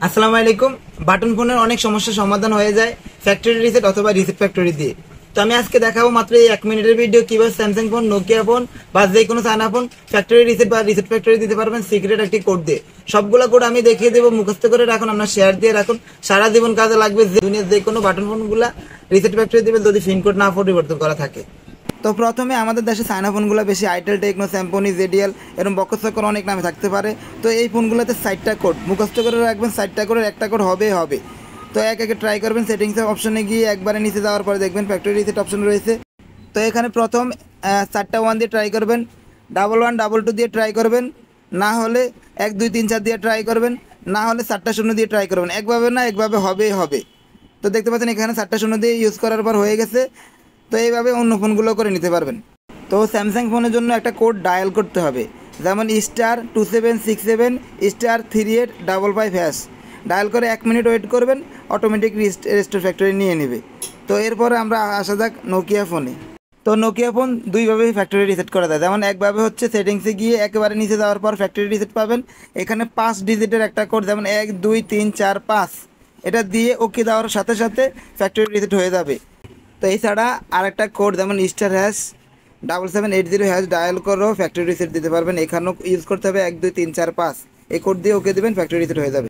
আসসালামু আলাইকুম। বাটন ফোনের অনেক সমস্যার সমাধান হয়ে যায় ফ্যাক্টরি রিসেট অথবা রিসেট ফ্যাক্টরি দিয়ে। তো আমি আজকে দেখাবো মাত্র এই 1 মিনিটের ভিডিও কিভাবে স্যামসাং ফোন, নোকিয়া ফোন বা যে কোনো চায়না ফোন ফ্যাক্টরি রিসেট বা রিসেট ফ্যাক্টরি দিতে পারবেন সিক্রেট একটি কোড দিয়ে। সবগুলো কোড আমি দেখিয়ে দেবো, মুখস্থ করে রাখুন, আপনার শেয়ার দিয়ে রাখুন, সারা জীবন কাজে লাগবে। দুনিয়ার যে কোনো বাটন ফোনগুলা রিসেট ফ্যাক্টরি দিবেন যদি পিন কোড না পরিবর্তন করা থাকে। তো প্রথমে আমাদের দেশে চায়না ফোনগুলো বেশি আইটেল, টেকনো, স্যামসং, জেডিএল এরকম বকচকর অনেক নামে থাকতে পারে। তো এই ফোনগুলোতে 60টা কোড মুখস্থ করে রাখবেন, 60টা কোডের একটা কোড হবে। তো একে ট্রাই করবেন। সেটিংসের অপশনে গিয়ে একবারে নিচে যাওয়ার পরে দেখবেন ফ্যাক্টরি রিসেট অপশন রয়েছে। তো এখানে প্রথম 4টা 1 দিয়ে ট্রাই করবেন, 11 22 দিয়ে ট্রাই করবেন, না হলে 1 2 3 4 দিয়ে ট্রাই করবেন, না হলে 4টা 0 দিয়ে ট্রাই করবেন। একভাবে না, একভাবে হবে। তো দেখতে পাচ্ছেন এখানে 4টা 0 দিয়ে ইউজ করার পর হয়ে গেছে। তো এইভাবে অন্য ফোনগুলো করে নিতে পারবেন। তো স্যামসাং ফোনের জন্য একটা কোড ডায়াল করতে হবে, যেমন *2767 *3855#। ডায়াল করে 1 মিনিট ওয়েট করবেন, অটোমেটিক রেস্টোর ফ্যাক্টরি নিয়ে নেবে। তো এরপরে আমরা আসা যাক নোকিয়া ফোনে। তো নোকিয়া ফোন দুইভাবে ফ্যাক্টরি রিসেট করা যায়। যেমন একভাবে হচ্ছে সেটিংসে গিয়ে একেবারে নিচে যাওয়ার পর ফ্যাক্টরি রিসেট পাবেন। এখানে 5 ডিজিটের একটা কোড, যেমন 1 2 3 4 5, এটা দিয়ে ওকে দেওয়ার সাথে সাথে ফ্যাক্টরি রিসেট হয়ে যাবে। তো এছাড়া আরেকটা কোড, যেমন *7780# ডায়াল করেও ফ্যাক্টরি রিসেট দিতে পারবেন। এখানেও ইউজ করতে হবে 1 2 3 4 5, এই কোড দিয়ে ওকে দেবেন, ফ্যাক্টরি রিসেট হয়ে যাবে।